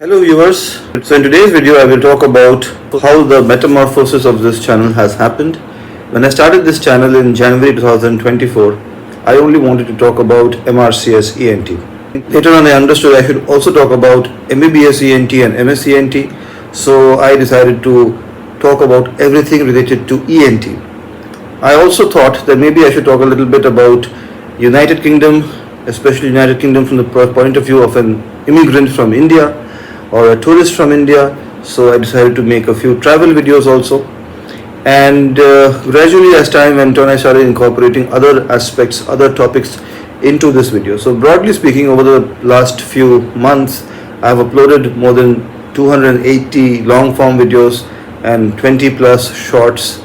Hello viewers, so in today's video I will talk about how the metamorphosis of this channel has happened. When I started this channel in January 2024, I only wanted to talk about MRCS ENT. Later on I understood I should also talk about MBBS ENT and MS ENT, so I decided to talk about everything related to ENT. I also thought that maybe I should talk a little bit about United Kingdom, especially United Kingdom from the point of view of an immigrant from India or a tourist from India. So I decided to make a few travel videos also, and gradually as time went on I started incorporating other aspects, other topics into this video. So broadly speaking, over the last few months I have uploaded more than 280 long form videos and 20 plus shorts,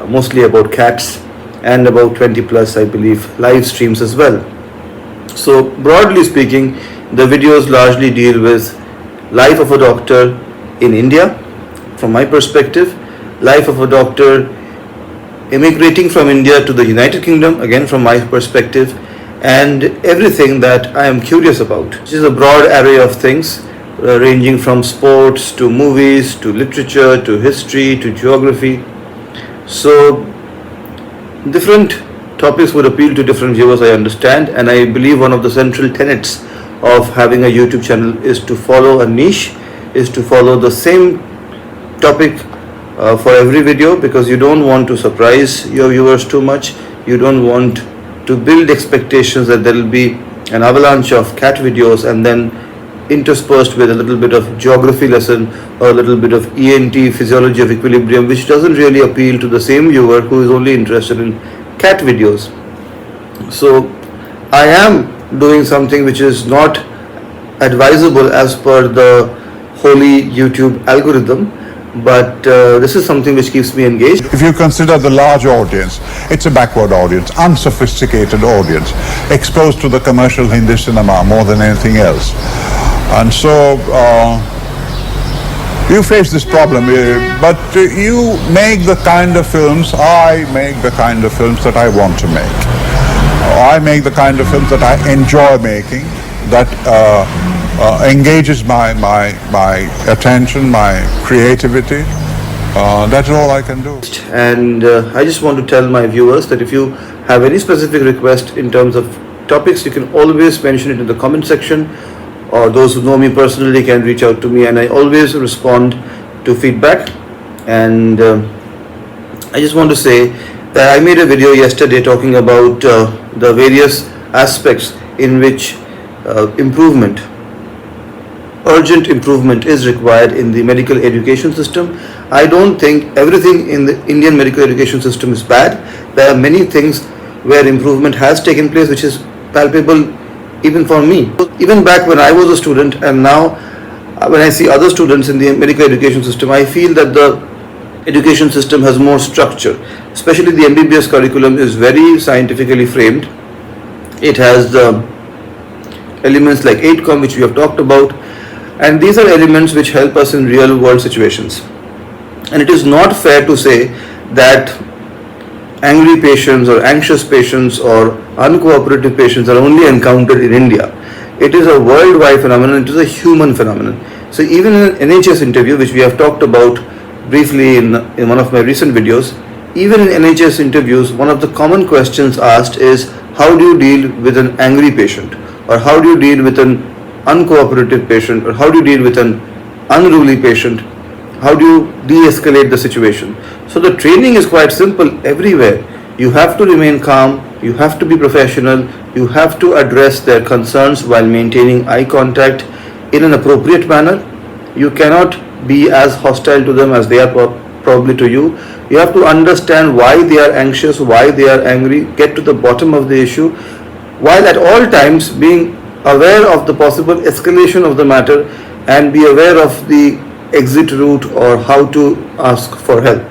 mostly about cats, and about 20 plus I believe live streams as well. So broadly speaking, the videos largely deal with life of a doctor in India from my perspective, life of a doctor immigrating from India to the United Kingdom again from my perspective, and everything that I am curious about, which is a broad array of things ranging from sports to movies to literature to history to geography. So different topics would appeal to different viewers, I understand, and I believe one of the central tenets of having a YouTube channel is to follow a niche, is to follow the same topic for every video, because you don't want to surprise your viewers too much. You don't want to build expectations that there will be an avalanche of cat videos and then interspersed with a little bit of geography lesson or a little bit of ENT, physiology of equilibrium, which doesn't really appeal to the same viewer who is only interested in cat videos. So I am doing something which is not advisable as per the holy YouTube algorithm, but this is something which keeps me engaged. If you consider the large audience, it's a backward audience, unsophisticated audience, exposed to the commercial Hindi cinema more than anything else. And so you face this problem, but you make the kind of films, I make the kind of films that I want to make. I make the kind of films that I enjoy making, that engages my attention, my creativity. That's all I can do. And I just want to tell my viewers that if you have any specific request in terms of topics, you can always mention it in the comment section, or those who know me personally can reach out to me, and I always respond to feedback. And I just want to say that I made a video yesterday talking about the various aspects in which urgent improvement is required in the medical education system. I don't think everything in the Indian medical education system is bad. There are many things where improvement has taken place, which is palpable even for me. Even back when I was a student, and now when I see other students in the medical education system, I feel that the education system has more structure. Especially the MBBS curriculum is very scientifically framed. It has the elements like 8Com, which we have talked about, and these are elements which help us in real world situations. And it is not fair to say that angry patients or anxious patients or uncooperative patients are only encountered in India. It is a worldwide phenomenon, it is a human phenomenon. So even in an NHS interview, which we have talked about briefly in one of my recent videos, even in NHS interviews, one of the common questions asked is, how do you deal with an angry patient, or how do you deal with an uncooperative patient, or how do you deal with an unruly patient? How do you de-escalate the situation? So the training is quite simple everywhere. You have to remain calm, you have to be professional, you have to address their concerns while maintaining eye contact in an appropriate manner. You cannot be as hostile to them as they are probably to you. You have to understand why they are anxious, why they are angry, get to the bottom of the issue, while at all times being aware of the possible escalation of the matter and be aware of the exit route or how to ask for help.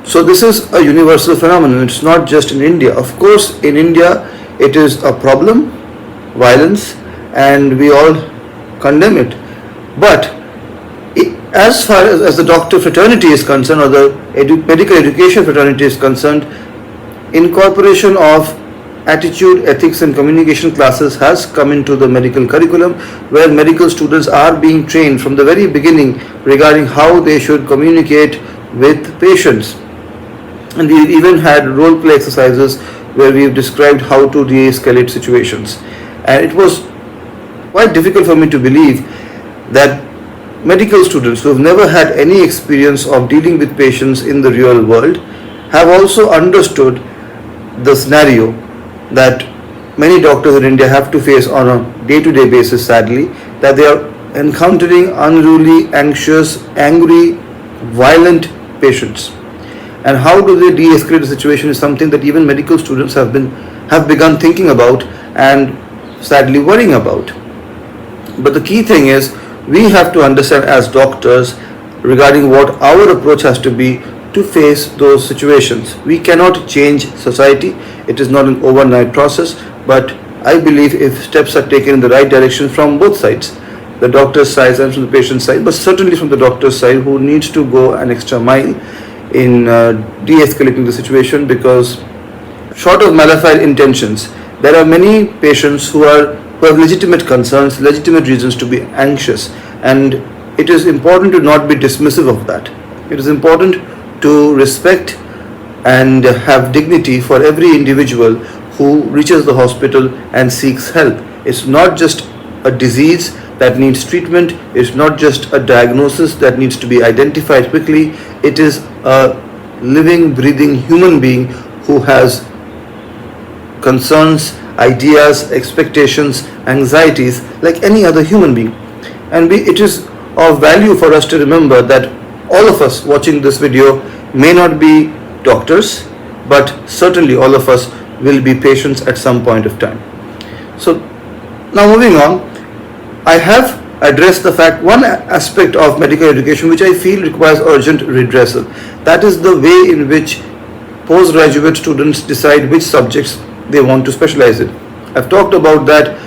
So this is a universal phenomenon. It's not just in India. Of course, in India it is a problem, violence, and we all condemn it. But as far as the doctor fraternity is concerned, or the medical education fraternity is concerned, incorporation of attitude, ethics and communication classes has come into the medical curriculum, where medical students are being trained from the very beginning regarding how they should communicate with patients. And we've even had role play exercises where we've described how to de-escalate situations. And it was quite difficult for me to believe that medical students who have never had any experience of dealing with patients in the real world have also understood the scenario that many doctors in India have to face on a day-to-day basis, sadly, that they are encountering unruly, anxious, angry, violent patients. And how do they de-escalate the situation is something that even medical students have begun thinking about and sadly worrying about. But the key thing is, we have to understand as doctors regarding what our approach has to be to face those situations. We cannot change society. It is not an overnight process, but I believe if steps are taken in the right direction from both sides, the doctor's side and from the patient's side, but certainly from the doctor's side, who needs to go an extra mile in de-escalating the situation, because short of malafide intentions, there are many patients who have legitimate concerns, legitimate reasons to be anxious, and it is important to not be dismissive of that. It is important to respect and have dignity for every individual who reaches the hospital and seeks help. It's not just a disease that needs treatment, it's not just a diagnosis that needs to be identified quickly, it is a living, breathing human being who has concerns, ideas, expectations, anxieties like any other human being. And it is of value for us to remember that all of us watching this video may not be doctors, but certainly all of us will be patients at some point of time. So now moving on, I have addressed the fact, one aspect of medical education which I feel requires urgent redressal. That is the way in which postgraduate students decide which subjects they want to specialize in. I've talked about that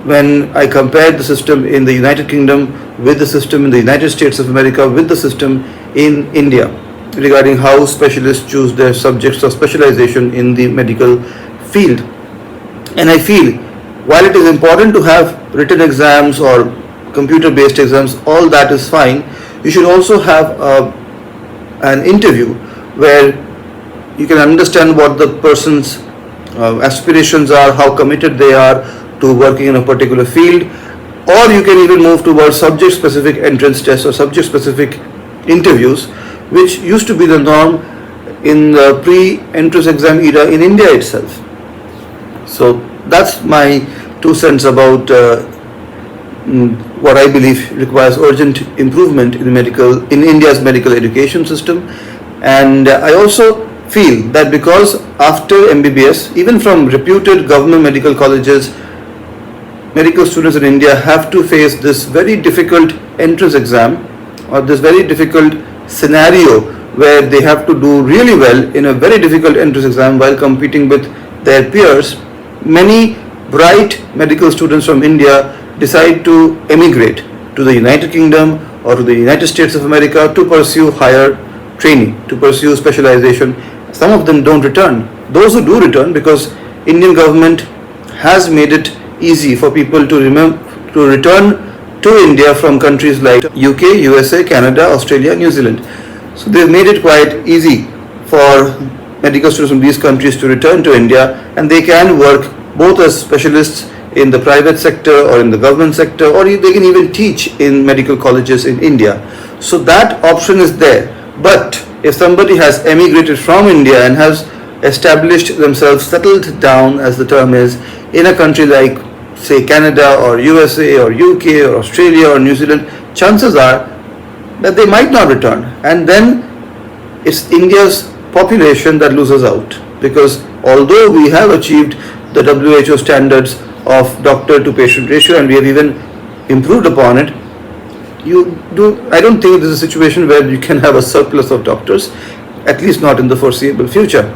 when I compared the system in the United Kingdom with the system in the United States of America with the system in India, regarding how specialists choose their subjects of specialization in the medical field. And I feel, while it is important to have written exams or computer-based exams, all that is fine, you should also have an interview where you can understand what the person's aspirations are, how committed they are to working in a particular field, or you can even move towards subject-specific entrance tests or subject-specific interviews, which used to be the norm in the pre-entrance exam era in India itself. So that's my 2 cents about what I believe requires urgent improvement in India's medical education system. And I also feel that because after MBBS, even from reputed government medical colleges, medical students in India have to face this very difficult entrance exam, or this very difficult scenario where they have to do really well in a very difficult entrance exam while competing with their peers. Many bright medical students from India decide to emigrate to the United Kingdom or to the United States of America to pursue higher training, to pursue specialization. Some of them don't return. Those who do return, because Indian government has made it easy for people to return to India from countries like UK, USA, Canada, Australia, New Zealand. So they've made it quite easy for medical students from these countries to return to India, and they can work both as specialists in the private sector or in the government sector, or they can even teach in medical colleges in India. So that option is there. But if somebody has emigrated from India and has established themselves, settled down as the term is, in a country like say Canada or USA or UK or Australia or New Zealand, chances are that they might not return, and then it's India's population that loses out, because although we have achieved the WHO standards of doctor to patient ratio and we have even improved upon it, I don't think this is a situation where you can have a surplus of doctors, at least not in the foreseeable future.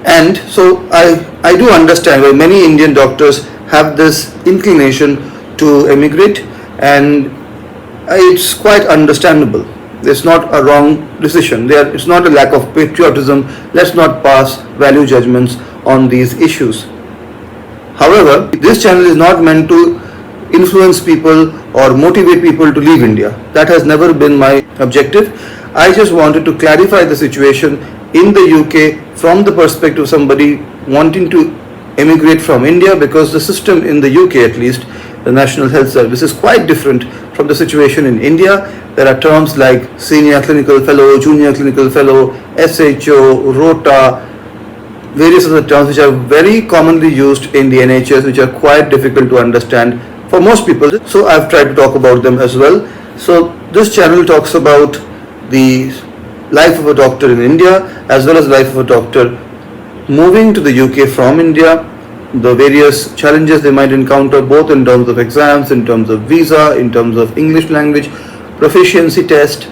And so I do understand why many Indian doctors have this inclination to emigrate, and it's quite understandable. It's not a wrong decision. It's not a lack of patriotism. Let's not pass value judgments on these issues. However, this channel is not meant to influence people or motivate people to leave India. That has never been my objective. I just wanted to clarify the situation in the UK from the perspective of somebody wanting to emigrate from India, because the system in the UK, at least the National Health Service, is quite different from the situation in India. There are terms like senior clinical fellow, junior clinical fellow, SHO, rota, various other terms which are very commonly used in the NHS, which are quite difficult to understand for most people. So I've tried to talk about them as well. So this channel talks about the life of a doctor in India as well as life of a doctor moving to the UK from India, the various challenges they might encounter both in terms of exams, in terms of visa, in terms of English language, proficiency test,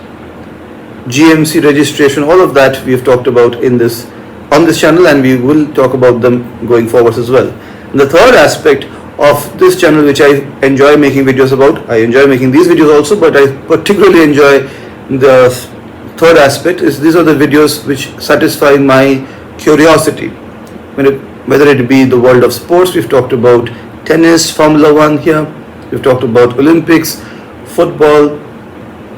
GMC registration, all of that we have talked about on this channel, and we will talk about them going forward as well. And the third aspect of this channel, which I enjoy making videos about, I enjoy making these videos also, but I particularly enjoy the third aspect, is these are the videos which satisfy my curiosity. Whether it be the world of sports, we've talked about tennis, Formula 1 here, we've talked about Olympics, football,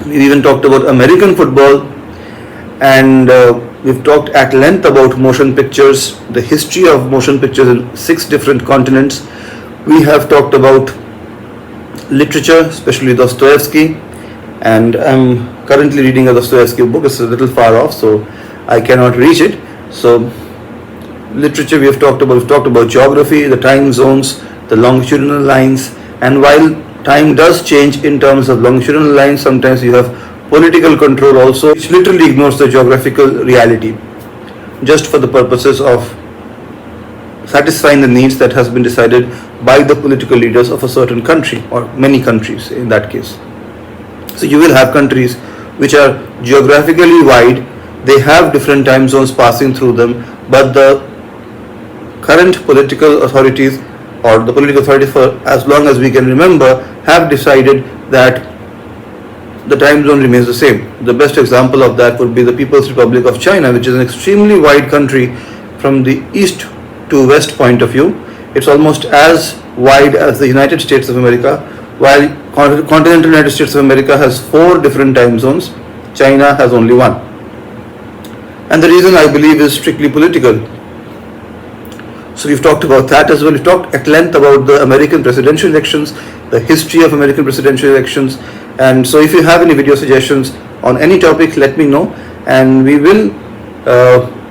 we've even talked about American football, and we've talked at length about motion pictures, the history of motion pictures in 6 different continents. We have talked about literature, especially Dostoevsky, and I'm currently reading a Dostoevsky book. It's a little far off, so I cannot reach it. So literature we've talked about geography, the time zones, the longitudinal lines, and while time does change in terms of longitudinal lines, sometimes you have political control also, which literally ignores the geographical reality just for the purposes of satisfying the needs that has been decided by the political leaders of a certain country, or many countries in that case. So you will have countries which are geographically wide, they have different time zones passing through them, but the current political authorities, or the political authorities for as long as we can remember, have decided that the time zone remains the same. The best example of that would be the People's Republic of China, which is an extremely wide country from the east to west point of view. It's almost as wide as the United States of America, while continental United States of America has 4 different time zones, China has only 1. And the reason, I believe, is strictly political. So we've talked about that as well. We've talked at length about the American presidential elections, the history of American presidential elections. And so if you have any video suggestions on any topic, let me know. And we will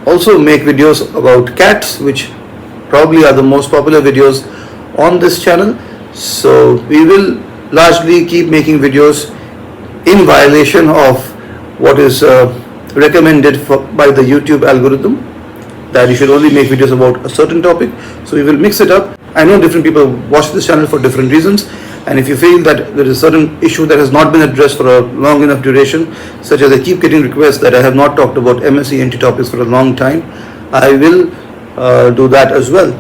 also make videos about cats, which probably are the most popular videos on this channel. So we will largely keep making videos in violation of what is recommended by the YouTube algorithm, that you should only make videos about a certain topic. So we will mix it up. I know different people watch this channel for different reasons, and if you feel that there is a certain issue that has not been addressed for a long enough duration, such as I keep getting requests that I have not talked about MSc NT topics for a long time, I will do that as well.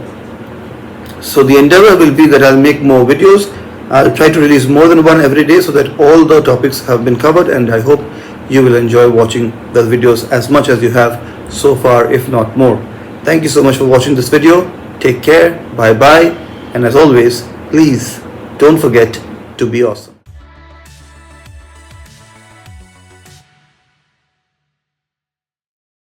So the endeavor will be that I'll make more videos. I'll try to release more than one every day so that all the topics have been covered, and I hope you will enjoy watching the videos as much as you have so far, if not more. Thank you so much for watching this video. Take care, bye bye, and as always, please don't forget to be awesome.